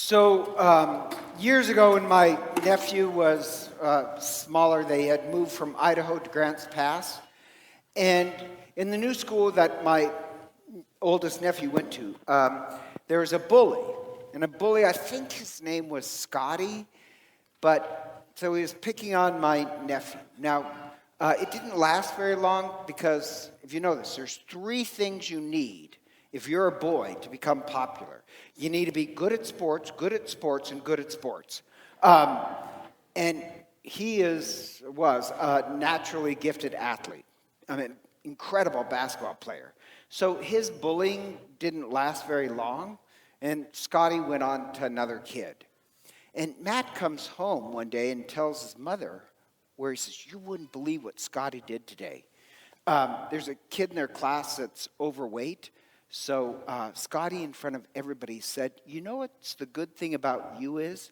Years ago when my nephew was smaller, they had moved from Idaho to Grants Pass. And in the new school that my oldest nephew went to, there was a bully. And a bully, I think his name was Scotty, so he was picking on my nephew. Now, it didn't last very long because, if you know this, there's 3 things you need if you're a boy to become popular. You need to be good at sports, and good at sports. And he was a naturally gifted athlete. I mean, incredible basketball player. So his bullying didn't last very long, and Scotty went on to another kid. And Matt comes home one day and tells his mother, where he says, "You wouldn't believe what Scotty did today." There's a kid in their class that's overweight. So Scotty, in front of everybody, said, "You know what's the good thing about you is?"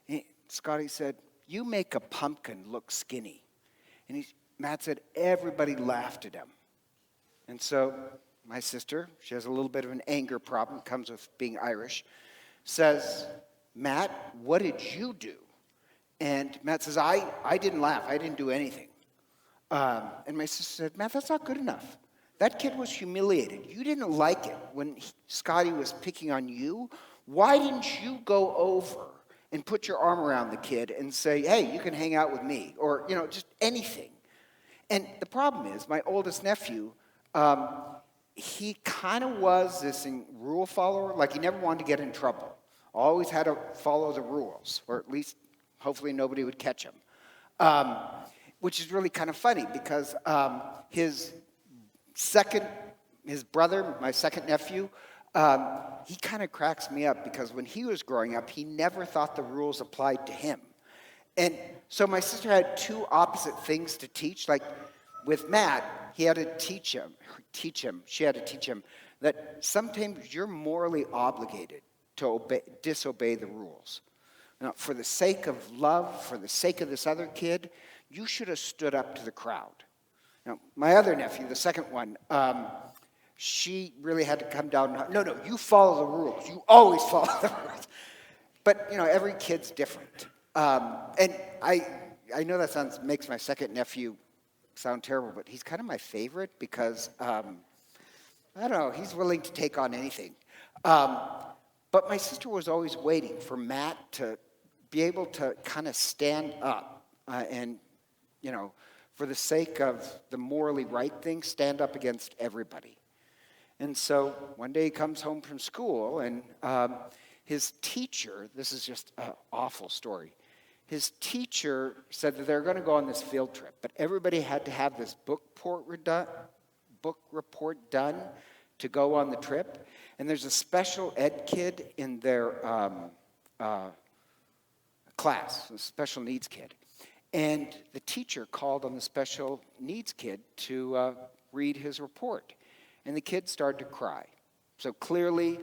And Scotty said, "You make a pumpkin look skinny." And Matt said, everybody laughed at him. And so my sister, she has a little bit of an anger problem, comes with being Irish, says, "Matt, what did you do?" And Matt says, I didn't laugh. I didn't do anything. And my sister said, "Matt, that's not good enough. That kid was humiliated. You didn't like it when Scotty was picking on you. Why didn't you go over and put your arm around the kid and say, 'Hey, you can hang out with me,' or, just anything?" And the problem is, my oldest nephew, he kind of was this rule follower. Like, he never wanted to get in trouble. Always had to follow the rules, or at least hopefully nobody would catch him. Which is really kind of funny because his brother, my second nephew, he kind of cracks me up because when he was growing up, he never thought the rules applied to him. And so my sister had 2 opposite things to teach. Like with Matt, she had to teach him that sometimes you're morally obligated to disobey the rules. For the sake of love, for the sake of this other kid, you should have stood up to the crowd. Now, my other nephew, the second one, she really had to come down. No, you follow the rules. You always follow the rules. But, every kid's different. And I know that makes my second nephew sound terrible, but he's kind of my favorite because, I don't know, he's willing to take on anything. But my sister was always waiting for Matt to be able to kind of stand up and, for the sake of the morally right thing, stand up against everybody. And so one day he comes home from school, and his teacher, this is just an awful story, his teacher said that they're going to go on this field trip, but everybody had to have this book report done to go on the trip. And there's a special ed kid in their class, a special needs kid. And the teacher called on the special needs kid to read his report. And the kid started to cry. So clearly,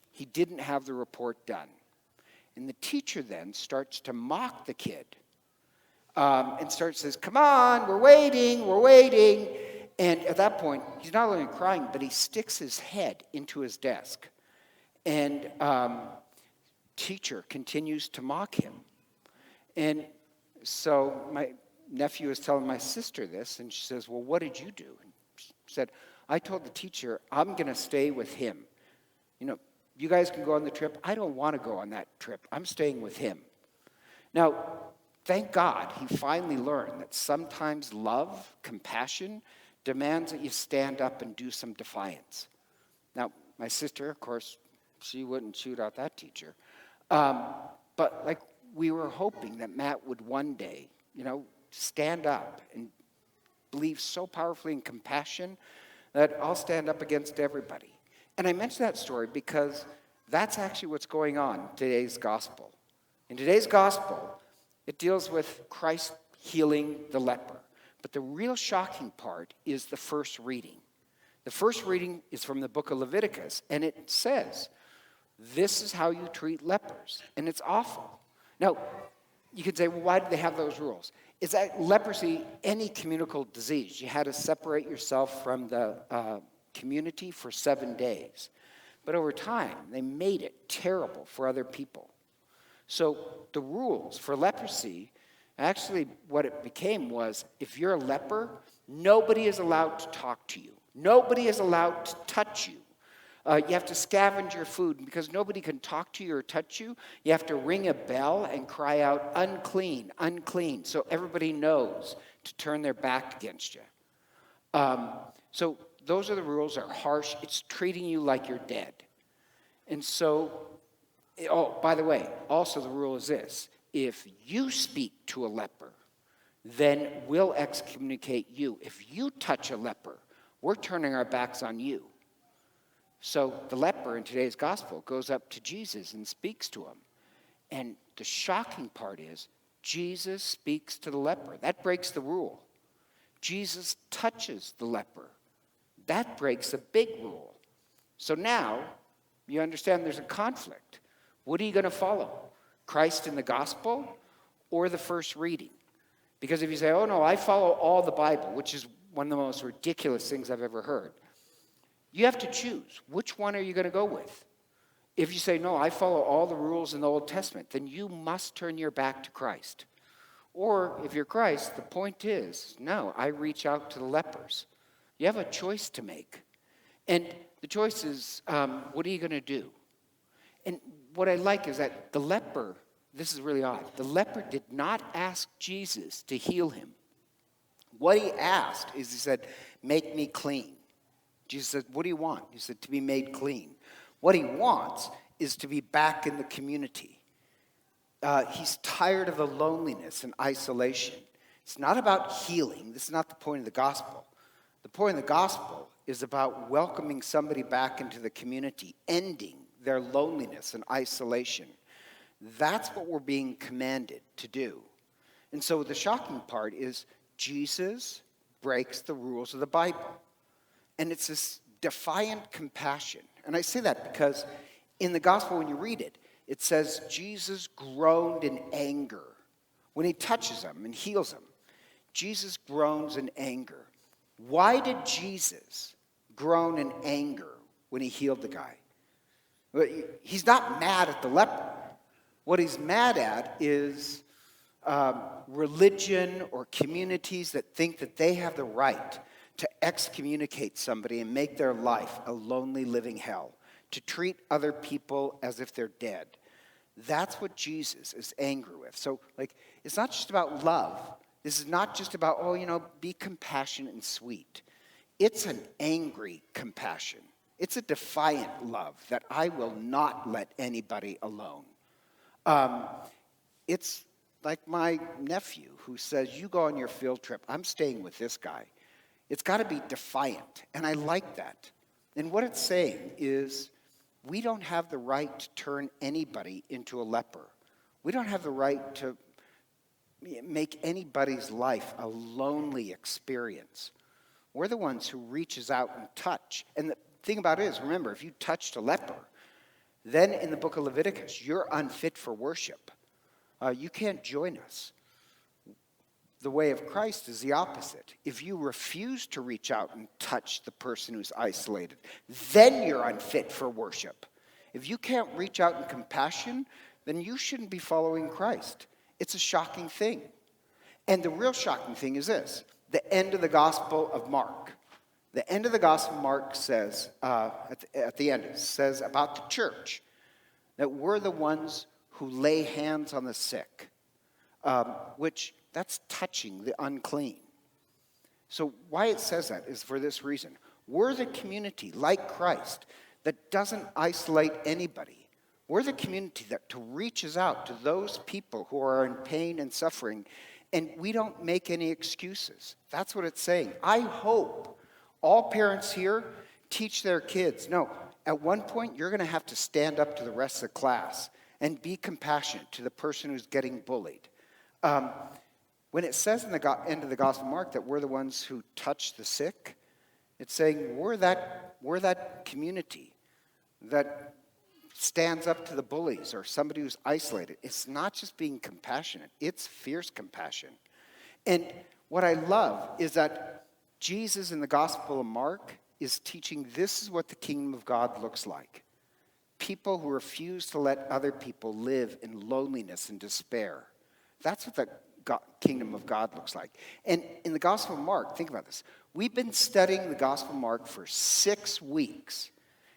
he didn't have the report done. And the teacher then starts to mock the kid and says, "Come on, we're waiting. And at that point, he's not only crying, but he sticks his head into his desk. And teacher continues to mock him. And so my nephew is telling my sister this, and she says, "Well, what did you do?" And she said, "I told the teacher, I'm going to stay with him. You guys can go on the trip. I don't want to go on that trip. I'm staying with him." Now, thank God he finally learned that sometimes love, compassion, demands that you stand up and do some defiance. Now, my sister, of course, she wouldn't shoot out that teacher. But we were hoping that Matt would one day, stand up and believe so powerfully in compassion that I'll stand up against everybody. And I mention that story because that's actually what's going on in today's gospel. In today's gospel, it deals with Christ healing the leper. But the real shocking part is the first reading. The first reading is from the book of Leviticus, and it says, "This is how you treat lepers." And it's awful. Now, you could say, well, why do they have those rules? Is that leprosy any communicable disease? You had to separate yourself from the community for 7 days. But over time, they made it terrible for other people. So the rules for leprosy, actually what it became was, if you're a leper, nobody is allowed to talk to you. Nobody is allowed to touch you. You have to scavenge your food. Because nobody can talk to you or touch you, you have to ring a bell and cry out, unclean, unclean, so everybody knows to turn their back against you. So those are the rules. Are harsh. It's treating you like you're dead. And so, by the way, also the rule is this. If you speak to a leper, then we'll excommunicate you. If you touch a leper, we're turning our backs on you. So the leper in today's gospel goes up to Jesus and speaks to him. And the shocking part is, Jesus speaks to the leper. That breaks the rule. Jesus touches the leper. That breaks a big rule. So now, you understand there's a conflict. What are you going to follow? Christ in the gospel or the first reading? Because if you say, oh no, I follow all the Bible, which is one of the most ridiculous things I've ever heard, you have to choose. Which one are you going to go with? If you say, no, I follow all the rules in the Old Testament, then you must turn your back to Christ. Or if you're Christ, the point is, no, I reach out to the lepers. You have a choice to make. And the choice is, what are you going to do? And what I like is that the leper, this is really odd, the leper did not ask Jesus to heal him. What he asked is, he said, make me clean. Jesus said, what do you want? He said, to be made clean. What he wants is to be back in the community. He's tired of the loneliness and isolation. It's not about healing. This is not the point of the gospel. The point of the gospel is about welcoming somebody back into the community, ending their loneliness and isolation. That's what we're being commanded to do. And so the shocking part is Jesus breaks the rules of the Bible. And it's this defiant compassion. And I say that because in the gospel, when you read it, it says Jesus groaned in anger. When he touches them and heals them, Jesus groans in anger. Why did Jesus groan in anger when he healed the guy? He's not mad at the leper. What he's mad at is religion or communities that think that they have the right to excommunicate somebody and make their life a lonely living hell, to treat other people as if they're dead. That's what Jesus is angry with. So, it's not just about love. This is not just about, be compassionate and sweet. It's an angry compassion. It's a defiant love that I will not let anybody alone. It's like my nephew who says, you go on your field trip, I'm staying with this guy. It's got to be defiant, and I like that. And what it's saying is, we don't have the right to turn anybody into a leper. We don't have the right to make anybody's life a lonely experience. We're the ones who reaches out and touch. And the thing about it is, remember, if you touched a leper, then in the book of Leviticus, you're unfit for worship. You can't join us. The way of Christ is the opposite. If you refuse to reach out and touch the person who's isolated, then you're unfit for worship. If you can't reach out in compassion, then you shouldn't be following Christ. It's a shocking thing. And the real shocking thing is this, the end of the Gospel of Mark. The end of the Gospel of Mark says, at the end, it says about the church, that we're the ones who lay hands on the sick, which that's touching the unclean. So why it says that is for this reason. We're the community, like Christ, that doesn't isolate anybody. We're the community that reaches out to those people who are in pain and suffering, and we don't make any excuses. That's what it's saying. I hope all parents here teach their kids, no, at one point you're going to have to stand up to the rest of the class and be compassionate to the person who's getting bullied. When it says in the end of the Gospel of Mark that we're the ones who touch the sick, it's saying we're that community that stands up to the bullies or somebody who's isolated. It's not just being compassionate, it's fierce compassion. And what I love is that Jesus in the Gospel of Mark is teaching this is what the kingdom of God looks like. people who refuse to let other people live in loneliness and despair. That's what the kingdom of God looks like. And in the Gospel of Mark, think about this. We've been studying the Gospel of Mark for 6 weeks.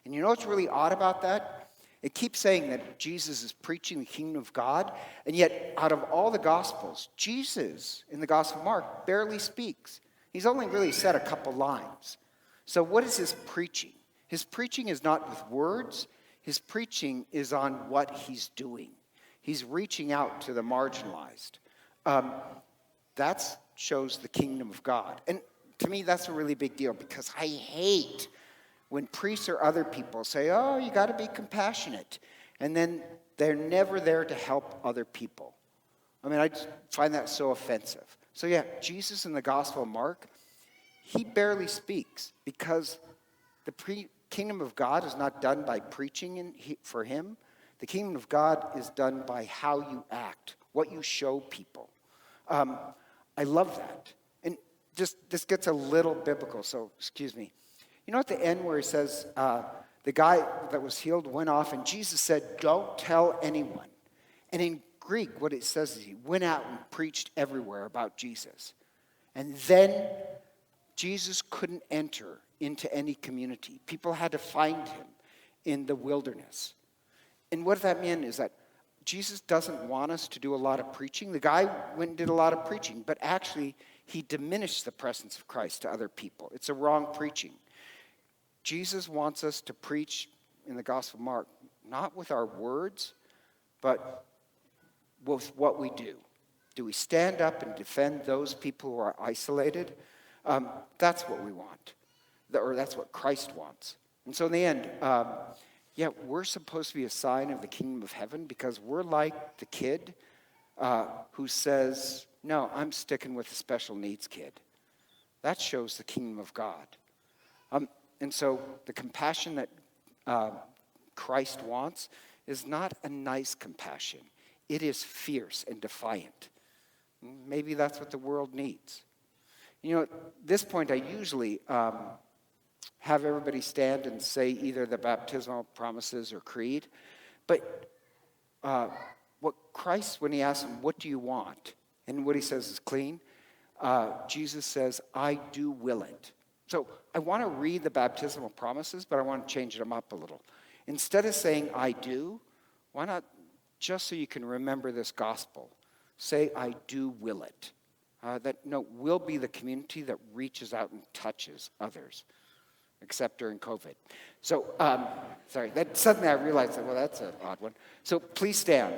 And you know what's really odd about that? It keeps saying that Jesus is preaching the kingdom of God, and yet out of all the Gospels, Jesus in the Gospel of Mark barely speaks. He's only really said a couple lines. So what is his preaching? His preaching is not with words. His preaching is on what he's doing. He's reaching out to the marginalized. That shows the kingdom of God. And to me, that's a really big deal because I hate when priests or other people say, oh, you got to be compassionate. And then they're never there to help other people. I mean, I just find that so offensive. So yeah, Jesus in the Gospel of Mark, he barely speaks because the kingdom of God is not done by preaching for him. The kingdom of God is done by how you act, what you show people. I love that. And just this gets a little biblical, so excuse me. You know at the end where he says, the guy that was healed went off and Jesus said, don't tell anyone. And in Greek, what it says is he went out and preached everywhere about Jesus. And then Jesus couldn't enter into any community. People had to find him in the wilderness. And what that meant is that Jesus doesn't want us to do a lot of preaching. The guy went and did a lot of preaching, but actually he diminished the presence of Christ to other people. It's a wrong preaching. Jesus wants us to preach in the Gospel of Mark, not with our words, but with what we do. Do we stand up and defend those people who are isolated? That's what we want, or that's what Christ wants. And so in the end, we're supposed to be a sign of the kingdom of heaven because we're like the kid who says, no, I'm sticking with the special needs kid. That shows the kingdom of God. And so the compassion that Christ wants is not a nice compassion. It is fierce and defiant. Maybe that's what the world needs. You know, at this point, I usually have everybody stand and say either the baptismal promises or creed. But what Christ, when he asks him, what do you want? And what he says is clean. Jesus says, I do will it. So I want to read the baptismal promises, but I want to change them up a little. Instead of saying I do, why not, just so you can remember this gospel, say I do will it. We'll be the community that reaches out and touches others, except during COVID. So, sorry, that suddenly I realized, well, that's an odd one. So please stand.